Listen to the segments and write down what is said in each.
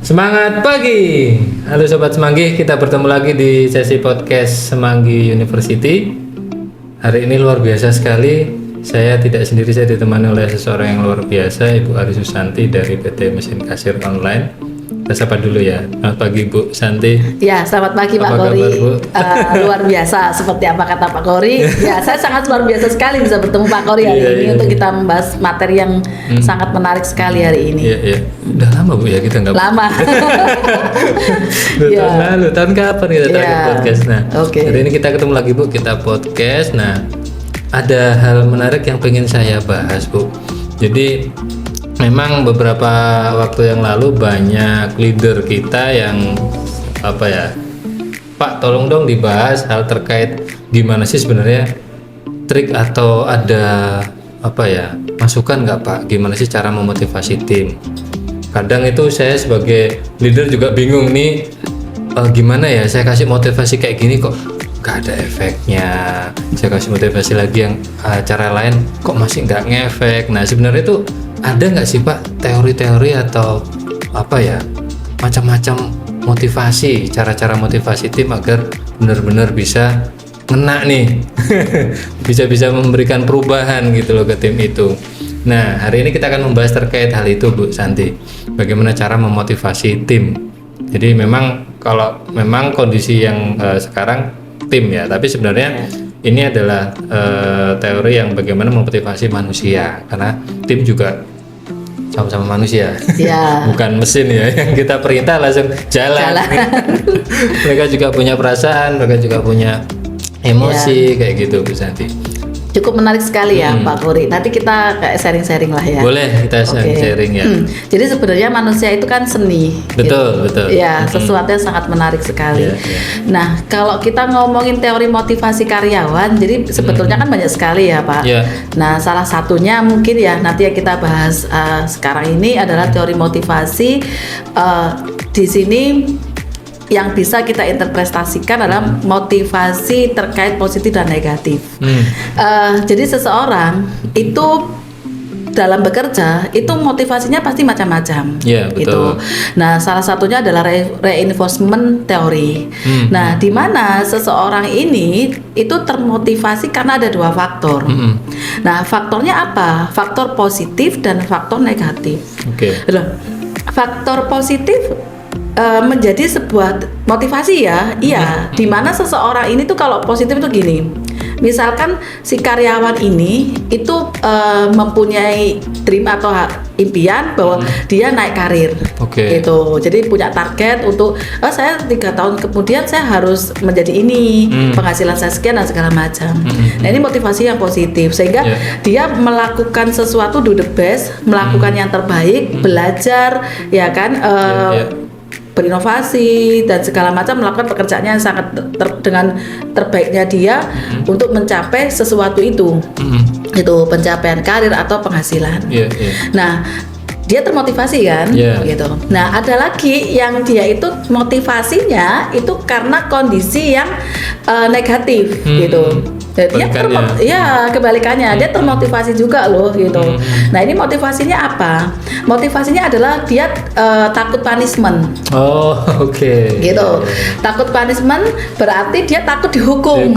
Semangat pagi. Halo Sobat Semanggi, kita bertemu lagi di sesi podcast Semanggi University. Hari ini luar biasa sekali. Saya tidak sendiri, saya ditemani oleh seseorang yang luar biasa, Ibu Ari Susanti dari PT Mesin Kasir Online. Kita sapa dulu ya. Selamat pagi Bu Santi. Ya, selamat pagi Pak Kori. Luar biasa, seperti apa kata Pak Kori. Ya, saya sangat luar biasa sekali bisa bertemu Pak Kori hari ini untuk kita membahas materi yang sangat menarik sekali hari ini. Iya. Udah lama Bu ya kita nggak. Lama. Tahun lalu, tahun kapan kita terakhir podcast? Nah, hari ini kita ketemu lagi Bu, kita podcast. Nah, ada hal menarik yang pengen saya bahas Bu. Jadi memang beberapa waktu yang lalu banyak leader kita yang Pak tolong dong dibahas hal terkait gimana sih sebenarnya trik atau ada masukan nggak Pak, gimana sih cara memotivasi tim. Kadang itu saya sebagai leader juga bingung nih, gimana ya saya kasih motivasi kayak gini kok gak ada efeknya, saya kasih motivasi lagi yang cara lain kok masih nggak ngefek. Nah sebenarnya itu ada nggak sih Pak teori-teori atau macam-macam motivasi, cara-cara motivasi tim agar benar-benar bisa ngena nih bisa memberikan perubahan gitu loh ke tim itu. Nah hari ini kita akan membahas terkait hal itu Bu Santi, bagaimana cara memotivasi tim. Jadi memang kalau memang kondisi yang sekarang tim ya, tapi sebenarnya ini adalah teori yang bagaimana memotivasi manusia, karena tim juga sama-sama manusia, bukan mesin ya yang kita perintah langsung jalan. Mereka juga punya perasaan, mereka juga punya emosi kayak gitu Bu Santi. Cukup menarik sekali ya Pak Kori. Nanti kita kayak sharing-sharing lah ya. Boleh kita sharing ya. Jadi sebenarnya manusia itu kan seni. Betul. Ya, sesuatu yang sangat menarik sekali. Nah, kalau kita ngomongin teori motivasi karyawan, jadi sebetulnya kan banyak sekali ya Pak. Nah, salah satunya mungkin ya nanti yang kita bahas sekarang ini adalah teori motivasi. Di sini yang bisa kita interpretasikan adalah motivasi terkait positif dan negatif. Jadi seseorang itu dalam bekerja itu motivasinya pasti macam-macam. Gitu. Nah, salah satunya adalah reinforcement teori. Nah, di mana seseorang ini itu termotivasi karena ada dua faktor. Nah, faktornya apa? Faktor positif dan faktor negatif. Faktor positif menjadi sebuah motivasi ya, di mana seseorang ini tuh kalau positif itu gini, misalkan si karyawan ini itu mempunyai dream atau impian bahwa dia naik karir, gitu. Jadi punya target untuk saya 3 tahun kemudian saya harus menjadi ini, penghasilan saya sekian dan segala macam. Nah ini motivasi yang positif sehingga dia melakukan sesuatu do the best, melakukan yang terbaik, belajar, ya kan. Berinovasi dan segala macam, melakukan pekerjaannya yang sangat dengan terbaiknya dia untuk mencapai sesuatu itu, itu pencapaian karir atau penghasilan. Nah dia termotivasi kan, gitu. Nah ada lagi yang dia itu motivasinya itu karena kondisi yang negatif, gitu. Dia kebalikannya, dia termotivasi juga loh gitu. Nah ini motivasinya apa? Motivasinya adalah dia takut punishment. Gitu. Takut punishment berarti dia takut dihukum.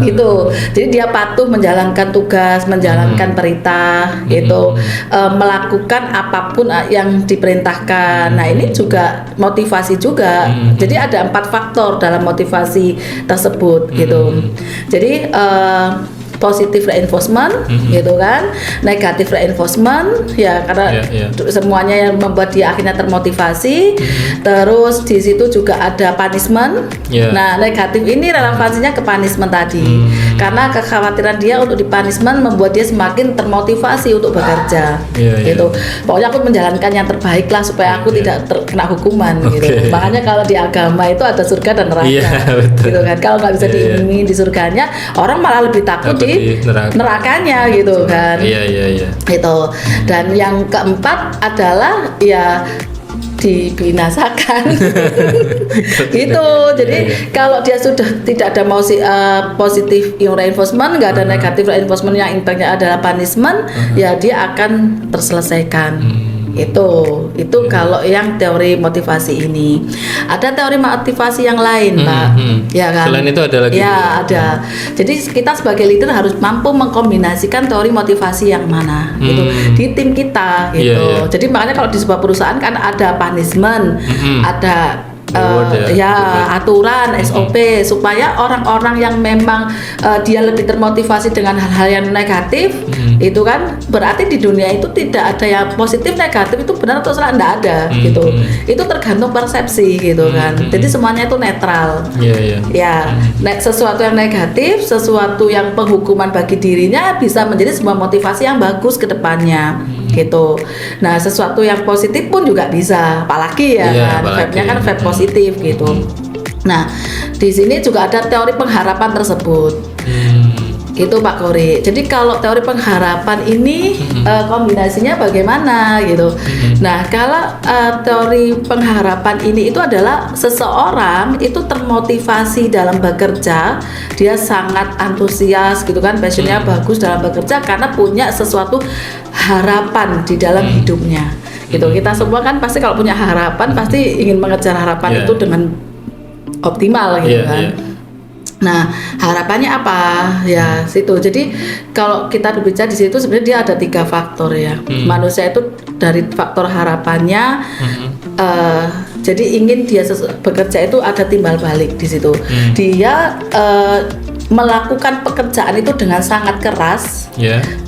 Gitu. Jadi dia patuh menjalankan tugas, menjalankan perintah, gitu. Melakukan apapun yang diperintahkan. Nah ini juga motivasi juga. Jadi ada 4 faktor dalam motivasi tersebut, gitu. Jadi positive reinforcement, gitu kan, negative reinforcement, ya karena semuanya yang membuat dia akhirnya termotivasi. Terus di situ juga ada punishment. Nah negatif ini relevansinya ke punishment tadi, karena kekhawatiran dia untuk di punishment membuat dia semakin termotivasi untuk bekerja, gitu. Pokoknya aku menjalankan yang terbaik lah supaya aku tidak terkena hukuman, gitu. Makanya kalau di agama itu ada surga dan neraka, gitu kan. Kalau nggak bisa diiming di surganya, orang malah lebih takut di nerakanya, gitu kan. Gitu. Dan yang keempat adalah ya dibinasakan. Gitu. Jadi kalau dia sudah tidak ada positif reinforcement, nggak ada negatif reinforcement yang impactnya adalah punishment, ya dia akan terselesaikan. Itu kalau yang teori motivasi ini. Ada teori motivasi yang lain, Pak. Ya kan? Selain itu ada lagi. Ya, ada. Jadi kita sebagai leader harus mampu mengkombinasikan teori motivasi yang mana gitu di tim kita gitu. Jadi makanya kalau di sebuah perusahaan kan ada punishment, ada aturan SOP supaya orang-orang yang memang dia lebih termotivasi dengan hal-hal yang negatif itu kan berarti di dunia itu tidak ada yang positif negatif itu benar atau salah, enggak ada gitu. Itu tergantung persepsi gitu kan. Jadi semuanya itu netral. Sesuatu yang negatif, sesuatu yang penghukuman bagi dirinya bisa menjadi sebuah motivasi yang bagus ke depannya gitu. Nah, sesuatu yang positif pun juga bisa, apalagi kan vibe-nya kan vibe positif gitu. Nah, di sini juga ada teori pengharapan tersebut. Gitu Pak Kori. Jadi kalau teori pengharapan ini kombinasinya bagaimana gitu. Nah, kalau teori pengharapan ini itu adalah seseorang itu termotivasi dalam bekerja, dia sangat antusias gitu kan, passionnya bagus dalam bekerja karena punya sesuatu harapan di dalam hidupnya. Gitu. Kita semua kan pasti kalau punya harapan pasti ingin mengejar harapan itu dengan optimal gitu kan. Nah, harapannya apa? Ya, situ. Jadi kalau kita berbicara di situ sebenarnya dia ada 3 faktor ya. Manusia itu dari faktor harapannya jadi ingin dia bekerja itu ada timbal balik di situ. Dia melakukan pekerjaan itu dengan sangat keras,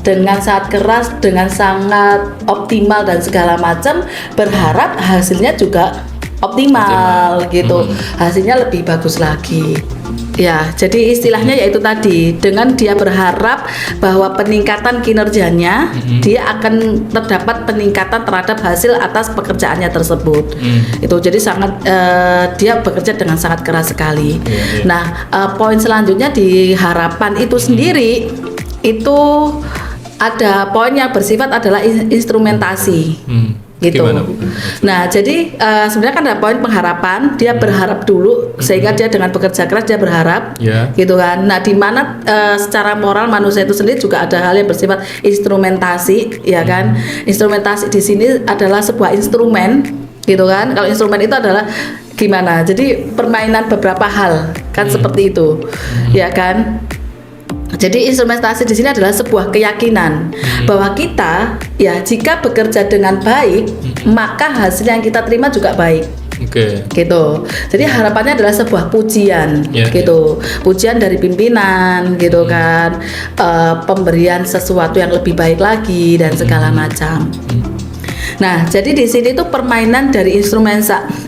dengan sangat optimal dan segala macam, berharap hasilnya juga optimal gitu, hasilnya lebih bagus lagi. Ya, jadi istilahnya yaitu tadi, dengan dia berharap bahwa peningkatan kinerjanya, dia akan terdapat peningkatan terhadap hasil atas pekerjaannya tersebut. Itu jadi sangat dia bekerja dengan sangat keras sekali. Nah, poin selanjutnya di harapan itu sendiri itu ada poin yang bersifat adalah instrumentasi. Gitu. Gimana, Bu? Nah, jadi sebenarnya kan ada poin pengharapan, dia berharap dulu sehingga dia dengan bekerja keras dia berharap, gitu kan. Nah, di mana secara moral manusia itu sendiri juga ada hal yang bersifat instrumentasi, ya kan. Instrumentasi di sini adalah sebuah instrumen, gitu kan. Kalau instrumen itu adalah gimana? Jadi permainan beberapa hal kan seperti itu, ya kan. Jadi instrumentasi di sini adalah sebuah keyakinan bahwa kita ya jika bekerja dengan baik maka hasil yang kita terima juga baik. Gitu. Jadi harapannya adalah sebuah pujian, gitu. Pujian dari pimpinan, gitu kan. Pemberian sesuatu yang lebih baik lagi dan segala macam. Nah, jadi di sini tuh permainan dari instrumen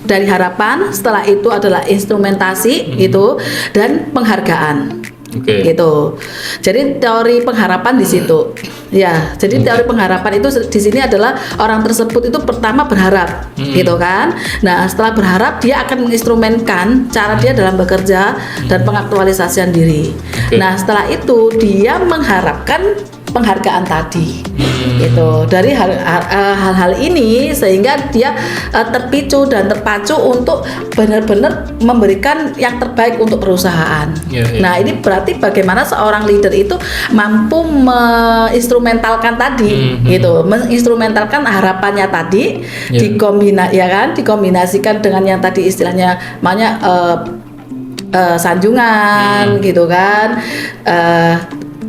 dari harapan, setelah itu adalah instrumentasi gitu dan penghargaan. Gitu. Jadi teori pengharapan di situ. Ya, jadi teori pengharapan itu di sini adalah orang tersebut itu pertama berharap, gitu kan. Nah, setelah berharap dia akan menginstrumenkan cara dia dalam bekerja dan pengaktualisasian diri. Nah, setelah itu dia mengharapkan penghargaan tadi, gitu. Dari hal-hal ini sehingga dia terpicu dan terpacu untuk benar-benar memberikan yang terbaik untuk perusahaan. Nah, ini berarti bagaimana seorang leader itu mampu menginstrumentalkan tadi, gitu, menginstrumentalkan harapannya tadi, dikombinasikan dengan yang tadi istilahnya namanya sanjungan, gitu kan.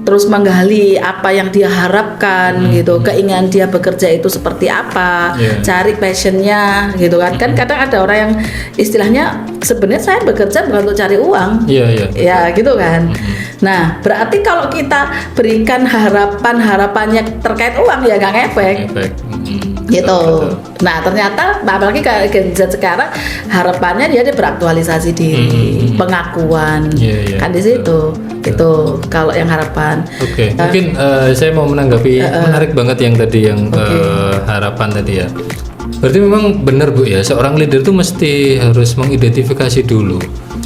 Terus menggali apa yang dia harapkan, gitu, keinginan dia bekerja itu seperti apa, cari passionnya, gitu kan. Kan kadang ada orang yang istilahnya sebenarnya saya bekerja bukan untuk cari uang, ya gitu kan. Nah, berarti kalau kita berikan harapannya terkait uang ya nggak ngefek. Gitu. Nah, ternyata apalagi kayak Gen Z sekarang harapannya dia beraktualisasi diri, pengakuan, kan di situ. Itu kalau yang harapan. Mungkin saya mau menanggapi menarik banget yang tadi harapan tadi ya. Berarti memang benar Bu ya, seorang leader tuh mesti harus mengidentifikasi dulu.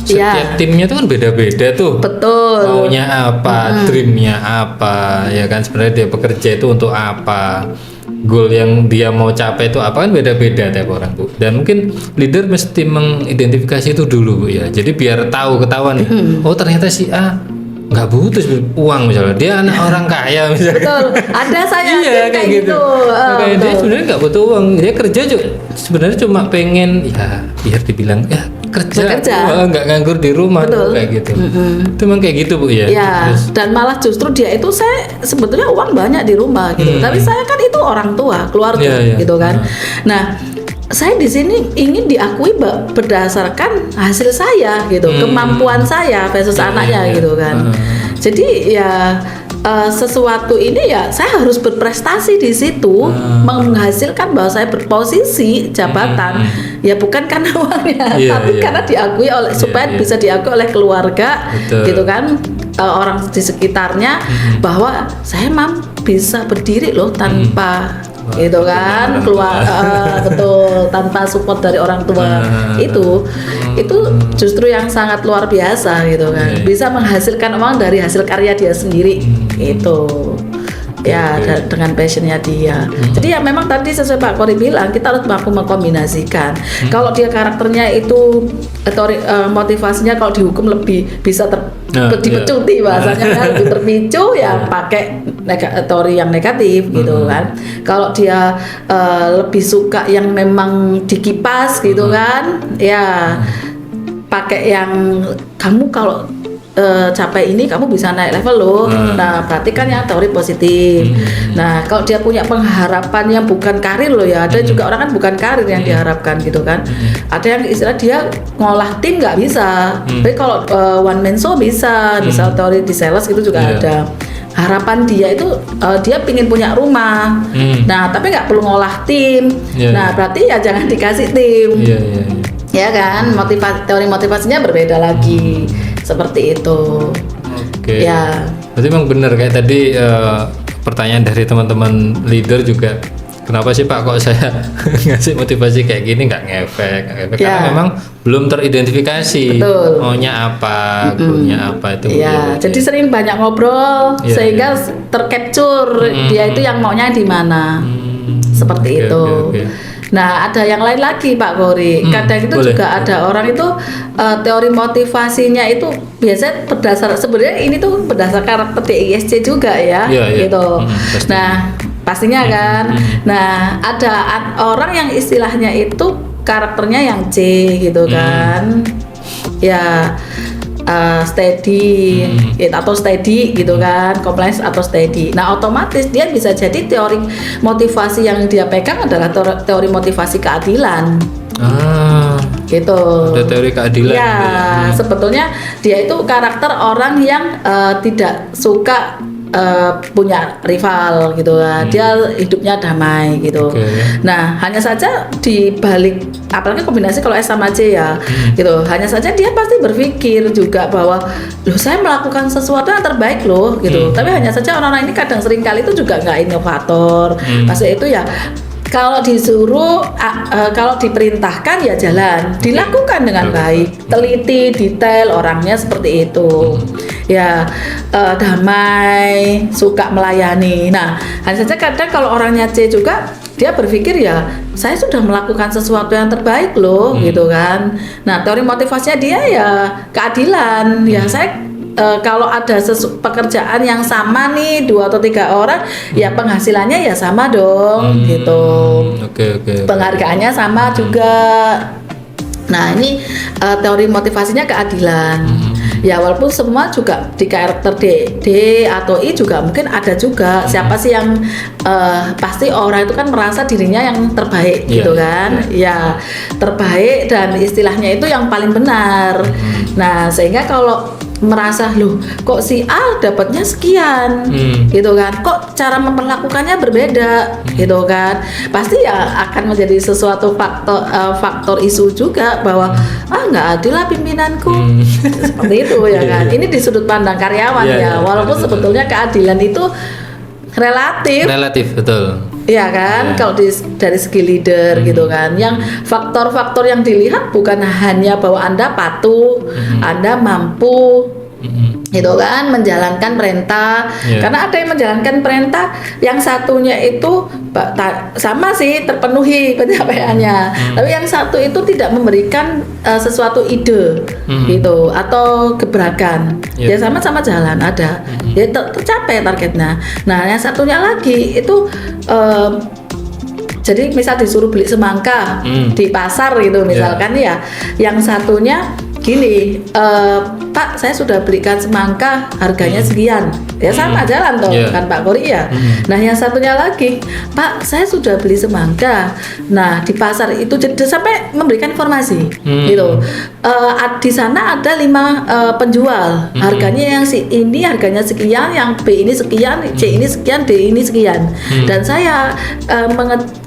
Setiap timnya tuh kan beda-beda tuh. Betul. Maunya apa, dreamnya apa, ya kan, sebenarnya dia bekerja itu untuk apa. Goal yang dia mau capai itu apa kan beda-beda tiap orang Bu. Dan mungkin leader mesti mengidentifikasi itu dulu Bu ya. Jadi biar ketahuan nih. Oh ternyata si A nggak butuh uang misalnya, dia anak orang kaya misalnya. Betul, ada saya iya kayak gitu. Kayak dia sebenarnya nggak butuh uang, dia kerja juga sebenarnya cuma pengen ya biar dibilang ya kerja, nggak nganggur di rumah. Betul. Kayak gitu. Itu memang kayak gitu Bu ya. Ya. Dan malah justru dia itu, saya sebetulnya uang banyak di rumah gitu, tapi saya kan itu orang tua, keluarga gitu kan. Nah, saya di sini ingin diakui berdasarkan hasil saya gitu, kemampuan saya versus anaknya gitu kan. Jadi ya sesuatu ini ya saya harus berprestasi di situ, menghasilkan bahwa saya berposisi jabatan, ya bukan karena uangnya, tapi karena diakui oleh supaya bisa diakui oleh keluarga, gitu kan, orang di sekitarnya, bahwa saya bisa berdiri loh tanpa gitu kan, keluar betul, tanpa support dari orang tua. Itu justru yang sangat luar biasa gitu kan, bisa menghasilkan uang dari hasil karya dia sendiri itu ya, dengan passionnya dia. Jadi ya memang tadi sesuai Pak Kori bilang, kita harus mampu mengkombinasikan. Kalau dia karakternya itu motivasinya kalau dihukum lebih bisa dipecuti bahasanya kan, lebih terpicu ya pakai teori yang negatif gitu kan. Kalau dia lebih suka yang memang dikipas gitu kan, ya pakai yang kamu kalau capai ini kamu bisa naik level loh. Nah, berarti kan yang teori positif. Nah, kalau dia punya pengharapan yang bukan karir loh ya, ada juga orang kan bukan karir yang diharapkan gitu kan. Ada yang istilah dia ngolah tim nggak bisa. Tapi kalau one man show bisa, misal teori di sales gitu juga ada. Harapan dia itu dia pingin punya rumah. Nah, tapi nggak perlu ngolah tim. Nah, berarti ya jangan dikasih tim. Ya kan, teori motivasinya berbeda lagi. Seperti itu. Oke. Ya. Berarti memang benar kayak tadi pertanyaan dari teman-teman leader juga. Kenapa sih Pak kok saya ngasih motivasi kayak gini nggak ngefek? Karena memang belum teridentifikasi. Betul. Maunya apa, punya apa itu. Iya. Jadi sering banyak ngobrol sehingga tercapture dia itu yang maunya di mana. Seperti itu. Nah, ada yang lain lagi Pak Kori. Kadang itu boleh. Juga ada orang itu teori motivasinya itu biasanya sebenarnya ini tuh berdasar karakter DISC juga ya, gitu. Nah, pastinya kan. Nah, ada orang yang istilahnya itu karakternya yang C gitu kan. Ya steady atau steady gitu kan, compliance atau steady. Nah, otomatis dia bisa jadi teori motivasi yang dia pegang adalah teori motivasi keadilan. Gitu. Ada teori keadilan. Ya, sebetulnya dia itu karakter orang yang tidak suka punya rival gitu lah. Dia hidupnya damai gitu. Nah, hanya saja di balik, apalagi kombinasi kalau S sama C ya, gitu. Hanya saja dia pasti berpikir juga bahwa loh saya melakukan sesuatu yang terbaik loh gitu. Tapi hanya saja orang-orang ini kadang sering kali itu juga nggak inovator. Maksudnya itu ya kalau disuruh, kalau diperintahkan ya jalan, dilakukan dengan baik, teliti, detail, orangnya seperti itu. Ya damai, suka melayani. Nah, hanya saja kadang kalau orangnya C juga dia berpikir ya saya sudah melakukan sesuatu yang terbaik loh gitu kan. Nah, teori motivasinya dia ya keadilan. Ya saya kalau ada pekerjaan yang sama nih 2 atau 3 orang, ya penghasilannya ya sama dong gitu. Penghargaannya sama juga. Nah, ini teori motivasinya keadilan. Ya walaupun semua juga di karakter D atau I juga mungkin ada juga siapa sih yang pasti orang itu kan merasa dirinya yang terbaik gitu kan. Ya terbaik dan istilahnya itu yang paling benar. Nah, sehingga kalau merasa loh kok si A dapatnya sekian gitu kan, kok cara memperlakukannya berbeda gitu kan, pasti ya akan menjadi sesuatu faktor isu juga bahwa nggak adil lah pimpinanku seperti itu ya kan. Ini di sudut pandang karyawan walaupun sebetulnya keadilan itu relatif betul. Iya kan, kalau dari segi leader gitu kan, yang faktor-faktor yang dilihat bukan hanya bahwa Anda patuh, Anda mampu, Itu kan menjalankan perintah. Karena ada yang menjalankan perintah, yang satunya itu sama sih terpenuhi pencapaiannya, tapi yang satu itu tidak memberikan sesuatu ide gitu atau gebrakan. Ya sama-sama jalan ada, ya tercapai targetnya. Nah yang satunya lagi itu jadi misal disuruh beli semangka di pasar gitu misalkan ya, yang satunya gini, Pak saya sudah belikan semangka harganya sekian, ya sama jalan toh kan Pak Kori ya. Nah yang satunya lagi, Pak saya sudah beli semangka, nah di pasar itu jadi sampai memberikan informasi gitu. Di sana ada 5 penjual, harganya yang si ini harganya sekian, yang B ini sekian, C ini sekian, D ini sekian, dan saya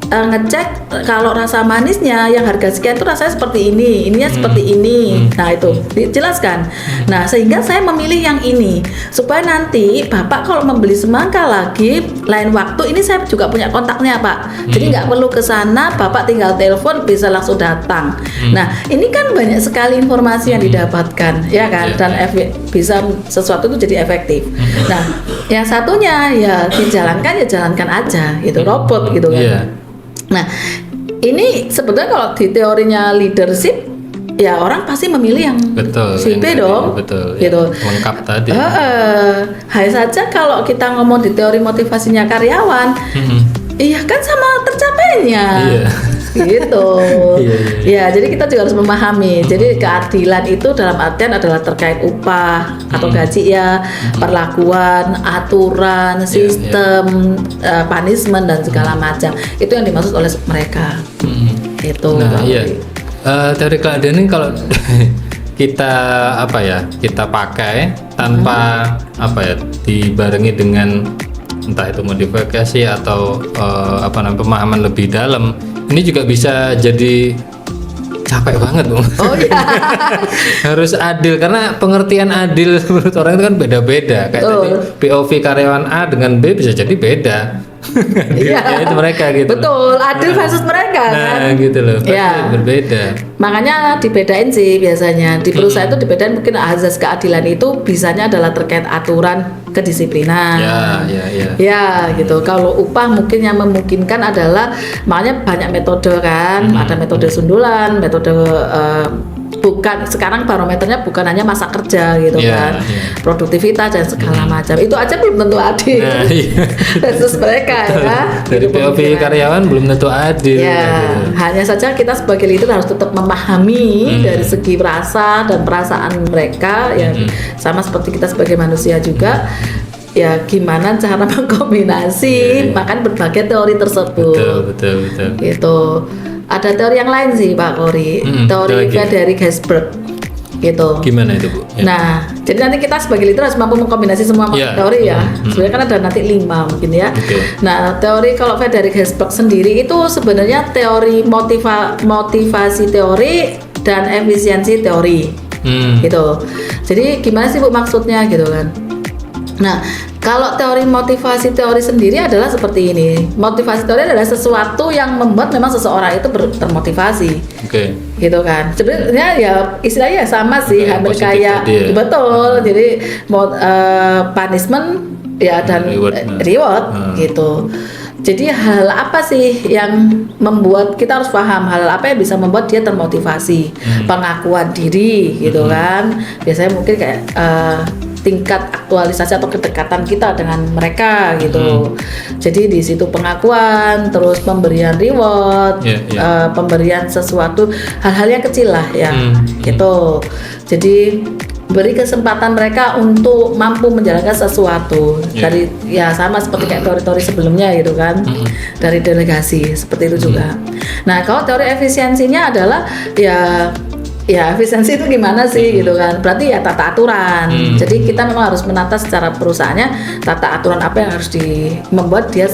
ngecek kalau rasa manisnya yang harga sekian itu rasanya seperti ini, ininya seperti ini. Nah itu dijelaskan. Nah sehingga saya memilih yang ini supaya nanti Bapak kalau membeli semangka lagi lain waktu, ini saya juga punya kontaknya Pak. Jadi nggak perlu ke sana, Bapak tinggal telepon bisa langsung datang. Nah ini kan banyak sekali informasi yang didapatkan ya kan, dan bisa sesuatu itu jadi efektif. Nah yang satunya ya dijalankan, ya jalankan aja gitu, robot gitu kan. Nah, ini sebetulnya kalau di teorinya leadership, ya orang pasti memilih yang si B dong, gitu. Lengkap tadi. Hanya saja kalau kita ngomong di teori motivasinya karyawan, iya kan sama tercapainya, gitu. Ya, jadi kita juga harus memahami. Jadi keadilan itu dalam artian adalah terkait upah atau gaji ya, perlakuan, aturan, sistem, punishment dan segala macam. Itu yang dimaksud oleh mereka. Itu. Nah, teori keadilan ini kalau kita kita pakai tanpa dibarengi dengan entah itu modifikasi atau pemahaman lebih dalam, ini juga bisa jadi capek banget Bung. Oh iya. Harus adil, karena pengertian adil menurut orang itu kan beda-beda. Kayak tadi POV karyawan A dengan B bisa jadi beda. Ya itu mereka gitu. Betul, adil versus mereka kan. Gitu loh. Pasti berbeda. Makanya dibedain sih biasanya. Di perusahaan itu dibedain, mungkin azas keadilan itu bisanya adalah terkait aturan kedisiplinan. Ya gitu. Kalau upah mungkin yang memungkinkan adalah, makanya banyak metode kan. Ada metode sundulan, metode bukan, sekarang barometernya bukan hanya masa kerja gitu kan, produktivitas dan segala macam. Itu aja belum tentu adil. Versus mereka ya. Dari POV karyawan belum tentu adil. Hanya saja kita sebagai leader harus tetap memahami dari segi rasa dan perasaan mereka, ya sama seperti kita sebagai manusia juga. Ya gimana cara mengkombinasi makan berbagai teori tersebut. Betul. Gitu. Ada teori yang lain sih Pak Kori, teori Frederick Herzberg gitu. Gimana itu Bu? Nah, jadi nanti kita sebagai leader harus mampu mengkombinasi semua teori ya. Sebenarnya kan ada nanti 5 mungkin ya. Nah, teori kalau Frederick Herzberg sendiri itu sebenarnya teori motivasi teori dan efisiensi teori. Gitu. Jadi gimana sih Bu maksudnya gitu kan? Nah, kalau teori motivasi teori sendiri adalah seperti ini. Motivasi teori adalah sesuatu yang membuat memang seseorang itu termotivasi. Gitu kan. Sebenarnya ya istilahnya sama sih, hampir kayak betul. Jadi punishment ya dan reward gitu. Jadi hal apa sih yang membuat kita harus paham hal apa yang bisa membuat dia termotivasi? Pengakuan diri gitu kan. Biasanya mungkin kayak tingkat aktualisasi atau kedekatan kita dengan mereka gitu. Jadi di situ pengakuan, terus pemberian reward, pemberian sesuatu, hal-hal yang kecil lah ya, gitu. Jadi beri kesempatan mereka untuk mampu menjalankan sesuatu dari ya sama seperti kayak teori-teori sebelumnya gitu kan, dari delegasi seperti itu juga. Nah kalau teori efisiensinya adalah ya efisiensi itu gimana sih gitu kan, berarti ya tata aturan. Jadi kita memang harus menata secara perusahaannya tata aturan apa yang harus membuat dia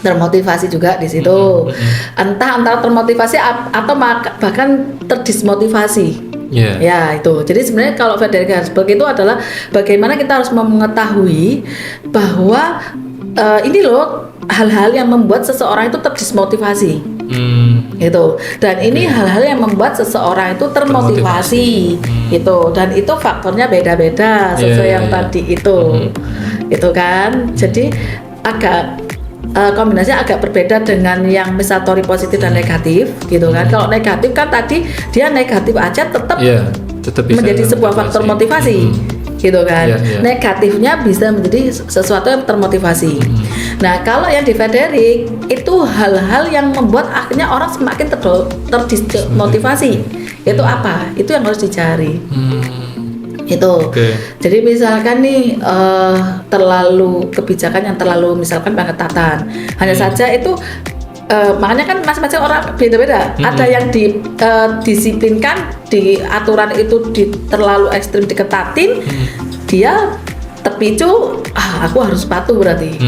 termotivasi juga di situ. Entah antara termotivasi atau bahkan terdismotivasi. Ya itu. Jadi sebenarnya kalau Frederick Herzberg itu adalah bagaimana kita harus mengetahui bahwa ini loh hal-hal yang membuat seseorang itu terdismotivasi. Gitu. Dan ini hal-hal yang membuat seseorang itu termotivasi. Gitu. Dan itu faktornya beda-beda sesuai yang tadi itu. Itu kan. Jadi agak kombinasinya agak berbeda dengan yang misal teori positif dan negatif gitu kan. Kalau negatif kan tadi dia negatif aja tetap bisa menjadi sebuah faktor motivasi gitu kan. Negatifnya bisa menjadi sesuatu yang termotivasi. Nah, kalau yang di Frederick itu hal-hal yang membuat akhirnya orang semakin termotivasi. Itu apa? Itu yang harus dicari. Itu. Jadi misalkan nih terlalu kebijakan yang terlalu misalkan pengetatan. Hanya saja itu makanya kan masing-masing orang beda-beda. Ada yang disiplinkan di aturan itu terlalu ekstrim diketatin, dia terpicu, aku harus patuh berarti.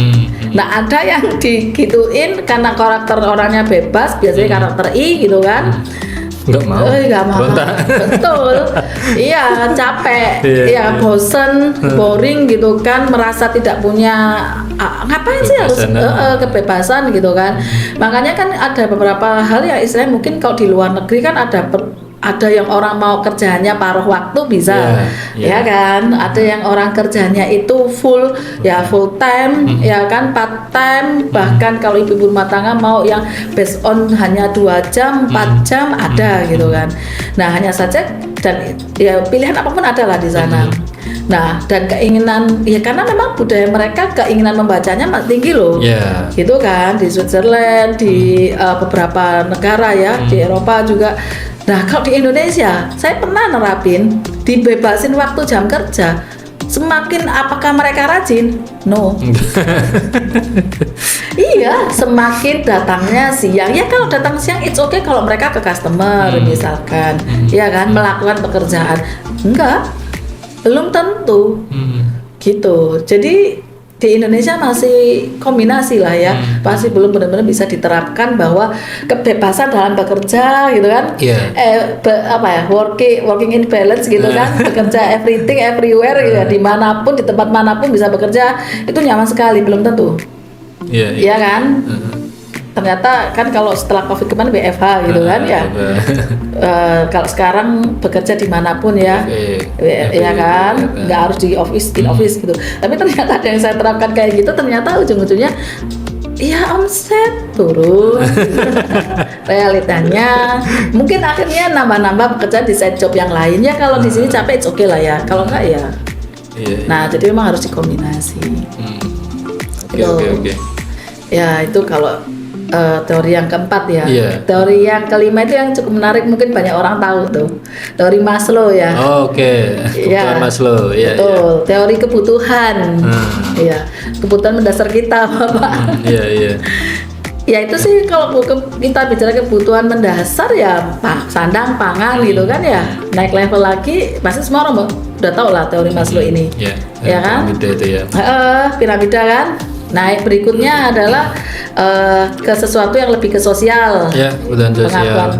Nah, ada yang digituin karena karakter orangnya bebas, biasanya karakter I gitu kan. Nggak mau. Betul. Iya, capek, bosen, boring gitu kan, merasa tidak punya ngapain sih harus kebebasan gitu kan. Makanya kan ada beberapa hal yang istilahnya mungkin kalau di luar negeri kan ada yang orang mau kerjanya paruh waktu bisa, ya kan. Ada yang orang kerjanya itu full time, ya kan, part time. Bahkan kalau ibu rumah tangga mau yang based on hanya 2 jam, 4 jam ada gitu kan. Nah, hanya saja dan ya pilihan apapun ada lah di sana. Nah, dan keinginan ya karena memang budaya mereka keinginan membacanya tinggi loh, gitu kan, di Switzerland, di beberapa negara ya, di Eropa juga. Nah, kalau di Indonesia, saya pernah nerapin dibebasin waktu jam kerja. Semakin apakah mereka rajin? No. Iya, semakin datangnya siang. Ya kalau datang siang it's okay kalau mereka ke customer misalkan, ya kan, melakukan pekerjaan. Enggak, belum tentu. Gitu. Jadi di Indonesia masih kombinasi lah ya, masih belum benar-benar bisa diterapkan bahwa kebebasan dalam bekerja gitu kan, working in balance gitu kan, bekerja everything everywhere gitu, dimanapun di tempat manapun bisa bekerja, itu nyaman sekali, belum tentu, ya kan. Ternyata kan kalau setelah COVID kemarin WFH gitu kan ya, kalau sekarang bekerja dimanapun ya, ya kan, nggak harus di office, in office gitu. Tapi ternyata ada yang saya terapkan kayak gitu, ternyata ujung-ujungnya ya omset turun. Realitanya mungkin akhirnya nambah-nambah pekerjaan di side job yang lainnya. Kalau di sini capek, it's okay lah ya. Kalau enggak ya, nah jadi memang harus dikombinasi. Oke. Ya itu kalau teori yang keempat ya. Teori yang kelima itu yang cukup menarik, mungkin banyak orang tahu tuh. Teori Maslow ya. Kebutuhan Maslow. Betul. Teori kebutuhan. Kebutuhan mendasar kita, Bapak. Ya itu sih kalau kita bicara kebutuhan mendasar ya sandang, pangan gitu kan ya. Naik level lagi pasti semua orang udah tahu lah teori Maslow ini. Ya kan? Piramida itu ya. Piramida kan. Naik berikutnya adalah ke sesuatu yang lebih ke sosial,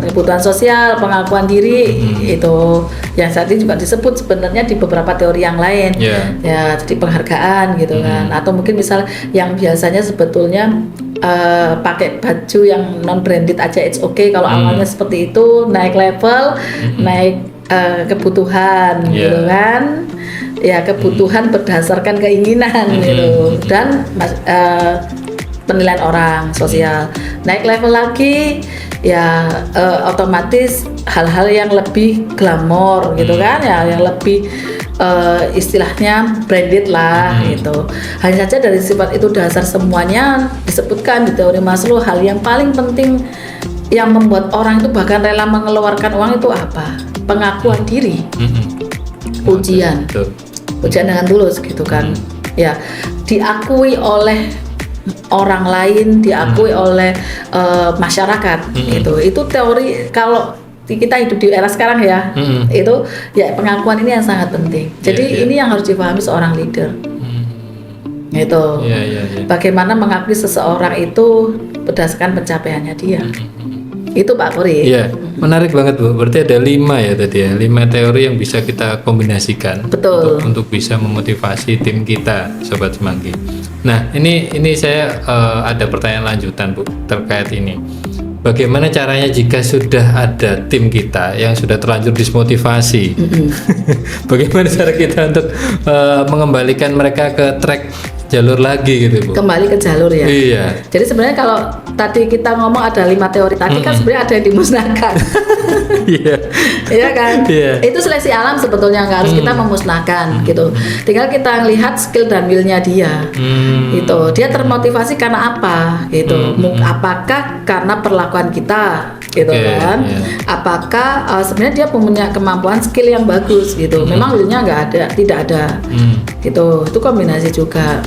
kebutuhan sosial, pengakuan diri, itu yang saat ini juga disebut sebenarnya di beberapa teori yang lain, ya jadi penghargaan gitu kan, atau mungkin misal yang biasanya sebetulnya pakai baju yang non branded aja it's okay kalau awalnya seperti itu, naik level, naik kebutuhan gitu kan. Ya kebutuhan berdasarkan keinginan gitu dan penilaian orang sosial. Naik level lagi ya otomatis hal-hal yang lebih glamor gitu kan ya, yang lebih istilahnya branded lah gitu. Hanya saja dari sifat itu dasar semuanya disebutkan di teori Maslow, hal yang paling penting yang membuat orang itu bahkan rela mengeluarkan uang itu apa? Pengakuan diri. Ujian dengan tulus gitu kan, ya diakui oleh orang lain, diakui oleh masyarakat. Itu teori kalau kita hidup di era sekarang ya, itu ya pengakuan ini yang sangat penting. Jadi ini yang harus dipahami seorang leader. Itu bagaimana mengakui seseorang itu berdasarkan pencapaiannya dia. Itu Pak Kori. Iya, menarik banget Bu. Berarti ada 5 ya tadi ya, 5 teori yang bisa kita kombinasikan. Betul. Untuk bisa memotivasi tim kita, Sobat Semanggi. Nah, ini saya ada pertanyaan lanjutan Bu terkait ini. bagaimana caranya jika sudah ada tim kita yang sudah terlanjur dismotivasi? Bagaimana cara kita untuk mengembalikan mereka ke track jalur lagi gitu, Bu? Kembali ke jalur ya. Iya. Jadi sebenarnya kalau tadi kita ngomong ada 5 teori tadi kan sebenarnya ada yang dimusnahkan. Iya. Iya kan? Iya. Itu seleksi alam sebetulnya nggak harus kita memusnahkan gitu. Tinggal kita lihat skill dan will-nya dia. Gitu. Dia termotivasi karena apa gitu. Apakah karena perlakuan kita gitu kan? Apakah sebenarnya dia punya kemampuan skill yang bagus gitu. Memang will-nya nggak ada, tidak ada. Gitu. Itu kombinasi juga.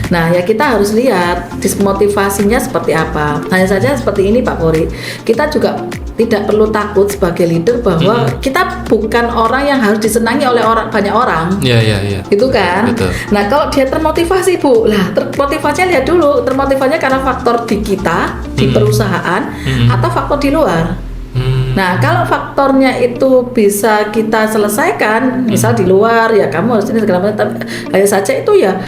Nah, ya kita harus lihat dismotivasinya seperti apa. Hanya saja seperti ini Pak Pori. Kita juga tidak perlu takut sebagai leader bahwa kita bukan orang yang harus disenangi oleh banyak orang. Iya. Itu kan. Betul. Nah, kalau dia termotivasi, Bu. Lah, termotivasinya lihat dulu. Termotivasinya karena faktor di kita, di perusahaan atau faktor di luar. Nah, kalau faktornya itu bisa kita selesaikan, misal di luar ya kamu harus ini segala macam. Hanya saja itu ya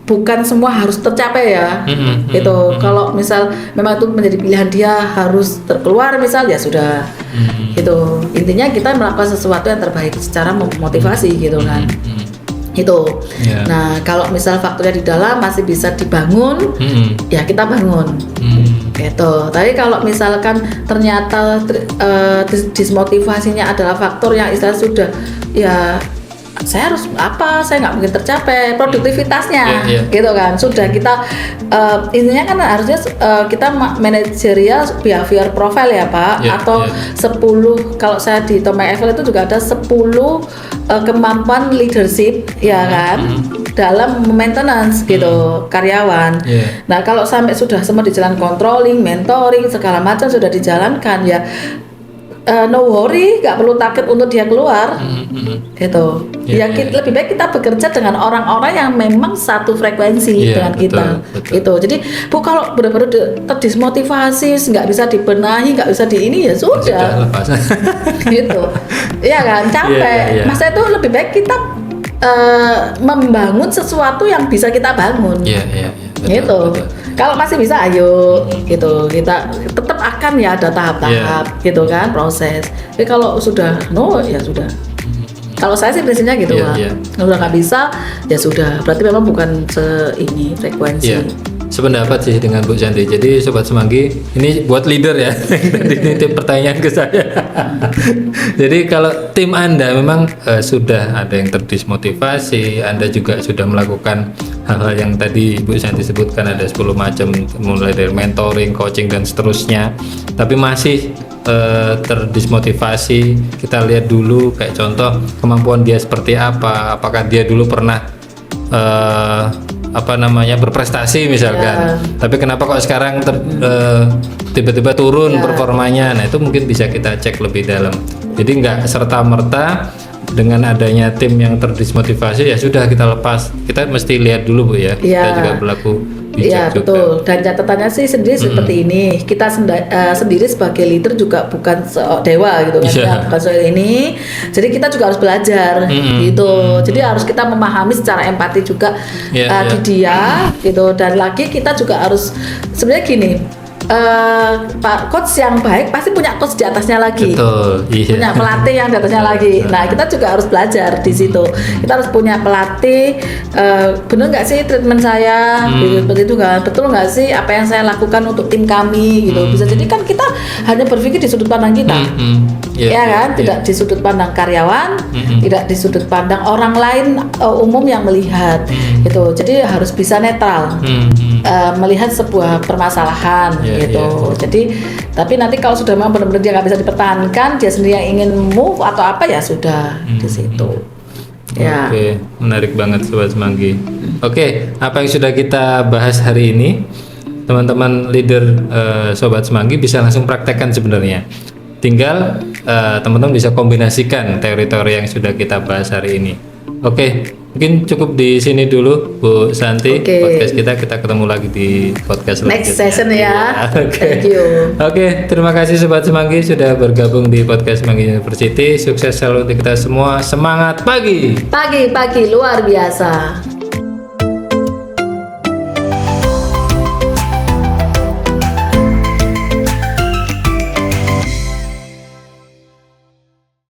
bukan semua harus tercapai ya. Gitu. Kalau misal memang itu menjadi pilihan dia harus terkeluar misal ya sudah. Gitu. Intinya kita melakukan sesuatu yang terbaik secara memotivasi gitu kan. Itu. Nah, kalau misal faktornya di dalam masih bisa dibangun, ya kita bangun. Gitu. Tapi kalau misalkan ternyata dismotivasinya adalah faktor yang istilah sudah ya saya harus apa, saya nggak mungkin tercapai produktivitasnya, gitu kan. Sudah kita intinya kan harusnya kita manajerial behavior profile ya Pak, atau 10 kalau saya di Thomas Eiffel itu juga ada 10 kemampuan leadership ya kan dalam maintenance gitu karyawan. Nah kalau sampai sudah semua di jalan controlling, mentoring segala macam sudah dijalankan ya. No worry, nggak perlu takut untuk dia keluar, gitu. Lebih baik kita bekerja dengan orang-orang yang memang satu frekuensi dengan kita, gitu. Jadi, Bu kalau benar-benar terdismotivasi, nggak bisa dibenahi, nggak bisa di ini ya sudah, gitu. Iya kan, capek. Masa itu lebih baik kita membangun sesuatu yang bisa kita bangun. Betul. Kalau masih bisa ayo gitu, kita tetap akan ya ada tahap-tahap gitu kan proses. Tapi kalau sudah no ya sudah. Kalau saya sih prinsipnya gitu Pak. Kalau nggak bisa ya sudah. Berarti memang bukan ini frekuensi. Sependapat sih dengan Bu Santi. Jadi Sobat Semanggi, ini buat leader ya. Ini pertanyaan ke saya. Jadi kalau tim Anda memang sudah ada yang terdismotivasi, Anda juga sudah melakukan hal-hal yang tadi Bu Santi sebutkan, ada 10 macam, mulai dari mentoring, coaching dan seterusnya, tapi masih terdismotivasi, kita lihat dulu kayak contoh kemampuan dia seperti apa, apakah dia dulu pernah berprestasi misalkan, tapi kenapa kok sekarang tiba-tiba turun performanya. Nah itu mungkin bisa kita cek lebih dalam. Jadi nggak serta-merta dengan adanya tim yang terdismotivasi ya sudah kita lepas. Kita mesti lihat dulu Bu ya. Kita juga berlaku bijak juga. Betul. Dan catatannya sih sendiri seperti ini. Kita sendiri sebagai leader juga bukan dewa gitu kan. Bukan soal ini. Jadi kita juga harus belajar gitu. Jadi harus kita memahami secara empati juga di dia gitu. Dan lagi kita juga harus sebenarnya gini. Pak coach yang baik pasti punya coach di atasnya lagi. Betul, punya pelatih yang di atasnya lagi. Nah kita juga harus belajar di situ. Kita harus punya pelatih. Bener nggak sih treatment saya? Gitu, seperti itu kan. Betul nggak sih apa yang saya lakukan untuk tim kami? Gitu. Bisa jadi kan kita hanya berpikir di sudut pandang kita, ya kan? Tidak di sudut pandang karyawan, tidak di sudut pandang orang lain umum yang melihat. Gitu. Jadi harus bisa netral melihat sebuah permasalahan. Gitu. Jadi tapi nanti kalau sudah memang benar-benar dia nggak bisa dipertahankan, dia sendiri yang ingin move atau apa ya sudah di situ. Oke, menarik banget Sobat Semanggi. Oke, apa yang sudah kita bahas hari ini, teman-teman leader Sobat Semanggi bisa langsung praktekkan sebenarnya. Tinggal teman-teman bisa kombinasikan teori-teori yang sudah kita bahas hari ini. Oke, mungkin cukup di sini dulu Bu Santi. Podcast kita ketemu lagi di podcast next session ya. Thank you. Oke, terima kasih Sobat Semanggi sudah bergabung di podcast Semanggi University. Sukses selalu untuk kita semua. Semangat pagi. Pagi luar biasa.